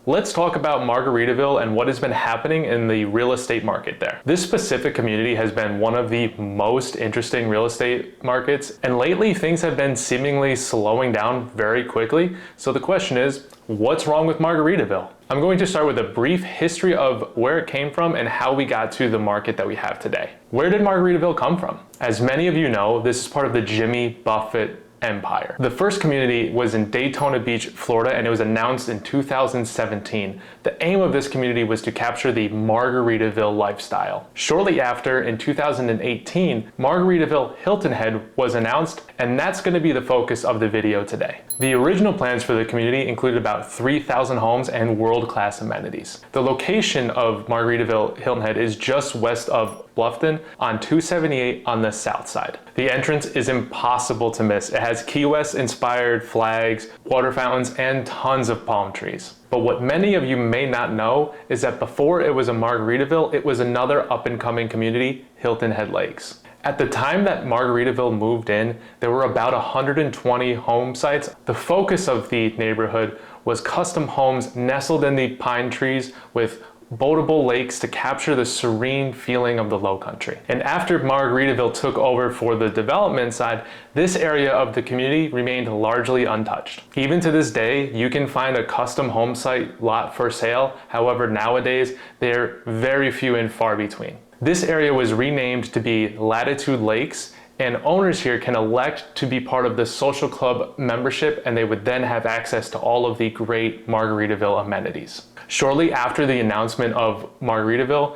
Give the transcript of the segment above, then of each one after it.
Let's talk about Margaritaville and what has been happening in the real estate market there. This specific community has been one of the most interesting real estate markets, and lately things have been seemingly slowing down very quickly. So the question is, what's wrong with Margaritaville? I'm going to start with a brief history of where it came from and how we got to the market that we have today. Where did Margaritaville come from? As many of you know, this is part of the Jimmy Buffett empire. The first community was in Daytona Beach, Florida, and it was announced in 2017. The aim of this community was to capture the Margaritaville lifestyle. Shortly after, in 2018, Margaritaville Hilton Head was announced, and that's going to be the focus of the video today. The original plans for the community included about 3,000 homes and world-class amenities. The location of Margaritaville Hilton Head is just west of Bluffton on 278 on the south side. The entrance is impossible to miss. It has Key West inspired flags, water fountains, and tons of palm trees. But what many of you may not know is that before it was a Margaritaville, it was another up-and-coming community, Hilton Head Lakes. At the time that Margaritaville moved in, there were about 120 home sites. The focus of the neighborhood was custom homes nestled in the pine trees with boatable lakes to capture the serene feeling of the Lowcountry. And after Margaritaville took over for the development side, this area of the community remained largely untouched. Even to this day, you can find a custom home site lot for sale. However, nowadays, they're very few and far between. This area was renamed to be Latitude Lakes, and owners here can elect to be part of the social club membership, and they would then have access to all of the great Margaritaville amenities. Shortly after the announcement of Margaritaville,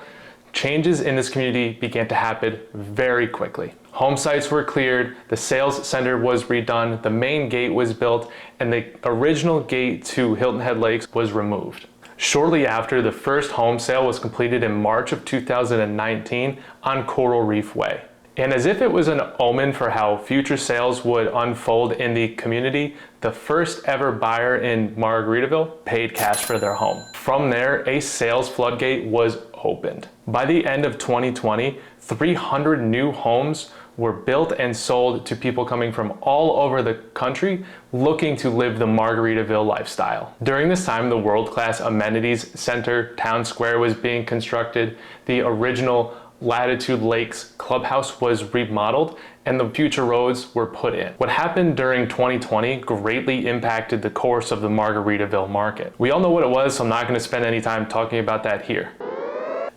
changes in this community began to happen very quickly. Home sites were cleared, the sales center was redone, the main gate was built, and the original gate to Hilton Head Lakes was removed. Shortly after, the first home sale was completed in March of 2019 on Coral Reef Way. And as if it was an omen for how future sales would unfold in the community, the first ever buyer in Margaritaville paid cash for their home. From there, a sales floodgate was opened. By the end of 2020, 300 new homes were built and sold to people coming from all over the country looking to live the Margaritaville lifestyle. During this time, the world-class amenities center town square was being constructed. The original Latitude Lakes clubhouse was remodeled, and the future roads were put in. What happened during 2020 greatly impacted the course of the Margaritaville market. We all know what it was, so I'm not going to spend any time talking about that here.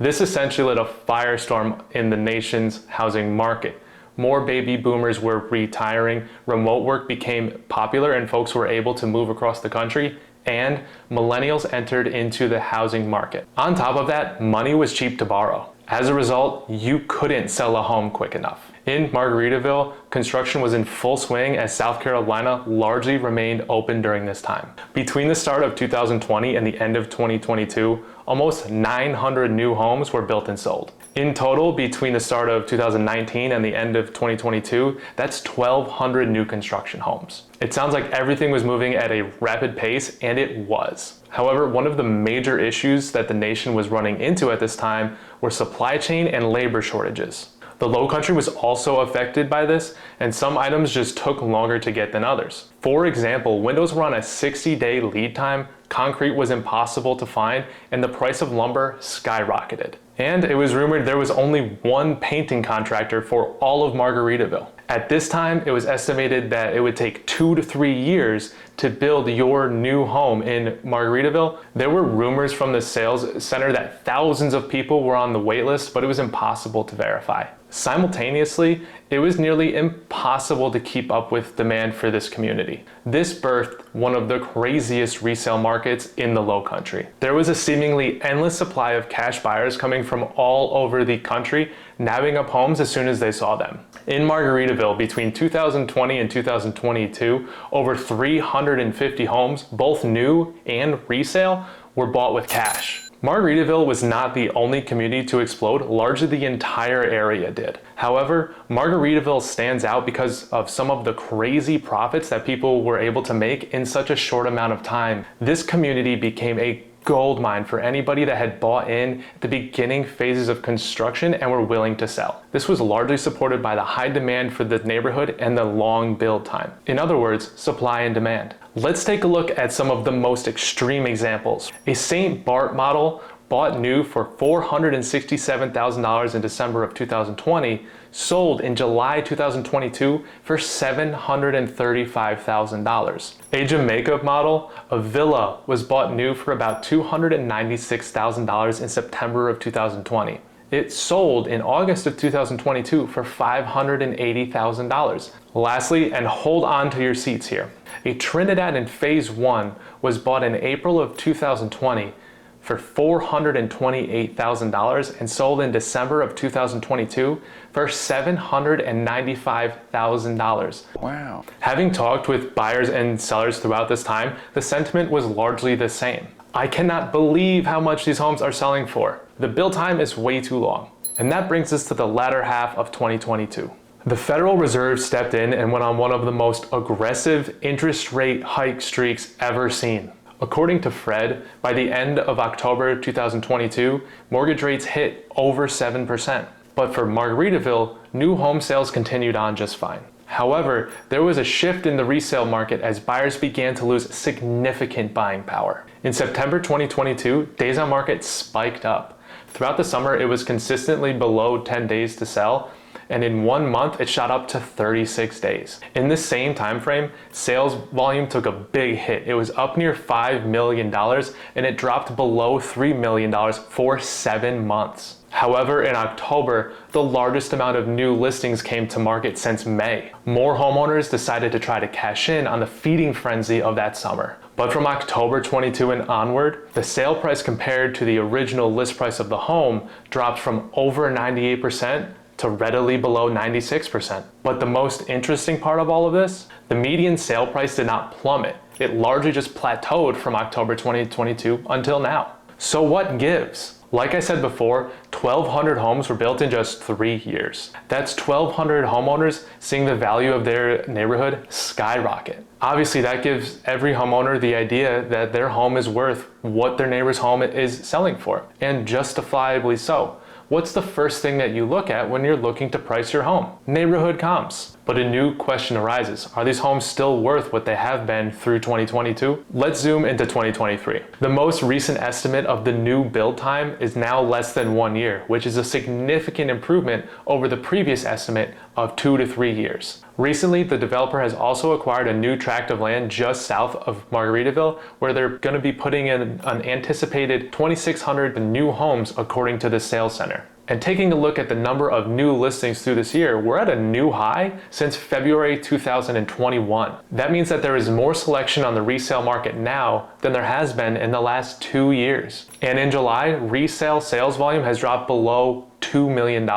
This essentially lit a firestorm in the nation's housing market. More baby boomers were retiring, remote work became popular, and folks were able to move across the country, and millennials entered into the housing market. On top of that, money was cheap to borrow. As a result, you couldn't sell a home quick enough. In Margaritaville, construction was in full swing as South Carolina largely remained open during this time. Between the start of 2020 and the end of 2022, almost 900 new homes were built and sold. In total, between the start of 2019 and the end of 2022, that's 1,200 new construction homes. It sounds like everything was moving at a rapid pace, and it was. However, one of the major issues that the nation was running into at this time were supply chain and labor shortages. The Lowcountry was also affected by this, and some items just took longer to get than others. For example, windows were on a 60-day lead time, concrete was impossible to find, and the price of lumber skyrocketed. And it was rumored there was only one painting contractor for all of Margaritaville. At this time, it was estimated that it would take 2 to 3 years to build your new home in Margaritaville. There were rumors from the sales center that thousands of people were on the wait list, but it was impossible to verify. Simultaneously, it was nearly impossible to keep up with demand for this community. This birthed one of the craziest resale markets in the Lowcountry. There was a seemingly endless supply of cash buyers coming from all over the country, nabbing up homes as soon as they saw them. In Margaritaville, between 2020 and 2022, over 350 homes, both new and resale, were bought with cash. Margaritaville was not the only community to explode, largely the entire area did. However, Margaritaville stands out because of some of the crazy profits that people were able to make in such a short amount of time. This community became a goldmine for anybody that had bought in at the beginning phases of construction and were willing to sell. This was largely supported by the high demand for the neighborhood and the long build time. In other words, supply and demand. Let's take a look at some of the most extreme examples. A St. Bart model bought new for $467,000 in December of 2020, sold in July 2022 for $735,000. A Jamaica model, a villa, was bought new for about $296,000 in September of 2020. It sold in August of 2022 for $580,000. Lastly, and hold on to your seats here, a Trinidad in Phase 1 was bought in April of 2020 for $428,000 and sold in December of 2022 for $795,000. Wow. Having talked with buyers and sellers throughout this time, the sentiment was largely the same. I cannot believe how much these homes are selling for. The build time is way too long. And that brings us to the latter half of 2022. The Federal Reserve stepped in and went on one of the most aggressive interest rate hike streaks ever seen. According to Fred, by the end of October 2022, mortgage rates hit over 7%. But for Margaritaville, new home sales continued on just fine. However, there was a shift in the resale market as buyers began to lose significant buying power. In September 2022, days on market spiked up. Throughout the summer, it was consistently below 10 days to sell, and in 1 month, it shot up to 36 days. In the same time frame, sales volume took a big hit. It was up near $5 million, and it dropped below $3 million for 7 months. However, in October, the largest amount of new listings came to market since May. More homeowners decided to try to cash in on the feeding frenzy of that summer. But from October 22 and onward, the sale price compared to the original list price of the home dropped from over 98% to readily below 96%. But the most interesting part of all of this, the median sale price did not plummet. It largely just plateaued from October 2022 until now. So what gives? Like I said before, 1,200 homes were built in just 3 years. That's 1,200 homeowners seeing the value of their neighborhood skyrocket. Obviously, that gives every homeowner the idea that their home is worth what their neighbor's home is selling for, and justifiably so. What's the first thing that you look at when you're looking to price your home? Neighborhood comps. But a new question arises. Are these homes still worth what they have been through 2022? Let's zoom into 2023. The most recent estimate of the new build time is now less than 1 year, which is a significant improvement over the previous estimate of 2 to 3 years. Recently, the developer has also acquired a new tract of land just south of Margaritaville, where they're going to be putting in an anticipated 2,600 new homes according to the sales center. And taking a look at the number of new listings through this year, we're at a new high since February 2021. That means that there is more selection on the resale market now than there has been in the last 2 years. And in July, resale sales volume has dropped below $2 million.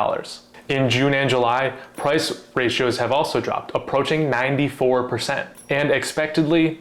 In June and July, price ratios have also dropped, approaching 94%. And expectedly,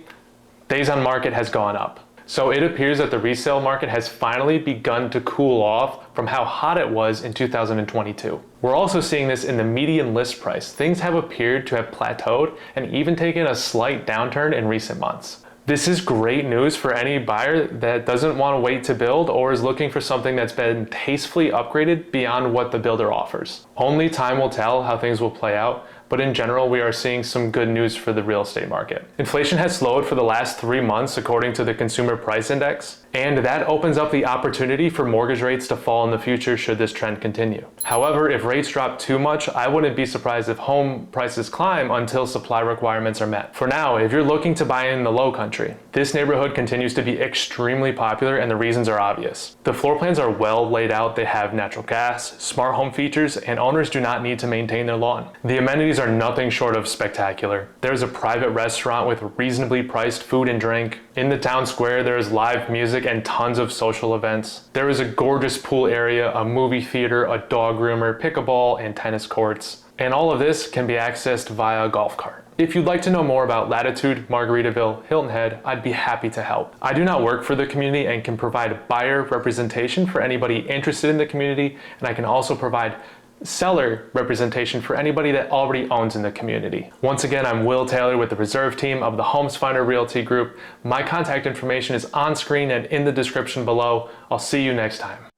days on market has gone up. So it appears that the resale market has finally begun to cool off from how hot it was in 2022. We're also seeing this in the median list price. Things have appeared to have plateaued and even taken a slight downturn in recent months. This is great news for any buyer that doesn't want to wait to build or is looking for something that's been tastefully upgraded beyond what the builder offers. Only time will tell how things will play out, but in general, we are seeing some good news for the real estate market. Inflation has slowed for the last 3 months according to the Consumer Price Index, and that opens up the opportunity for mortgage rates to fall in the future should this trend continue. However, if rates drop too much, I wouldn't be surprised if home prices climb until supply requirements are met. For now, if you're looking to buy in the Lowcountry, this neighborhood continues to be extremely popular and the reasons are obvious. The floor plans are well laid out, they have natural gas, smart home features, and owners do not need to maintain their lawn. The amenities are nothing short of spectacular. There's a private restaurant with reasonably priced food and drink. In the town square, there is live music and tons of social events. There is a gorgeous pool area, a movie theater, a dog groomer, pickleball, and tennis courts. And all of this can be accessed via a golf cart. If you'd like to know more about Latitude Margaritaville Hilton Head, I'd be happy to help. I do not work for the community and can provide buyer representation for anybody interested in the community, and I can also provide seller representation for anybody that already owns in the community. Once again, I'm Will Taylor with the Reserve team of the Homes Finder Realty Group. My contact information is on screen and in the description below. I'll see you next time.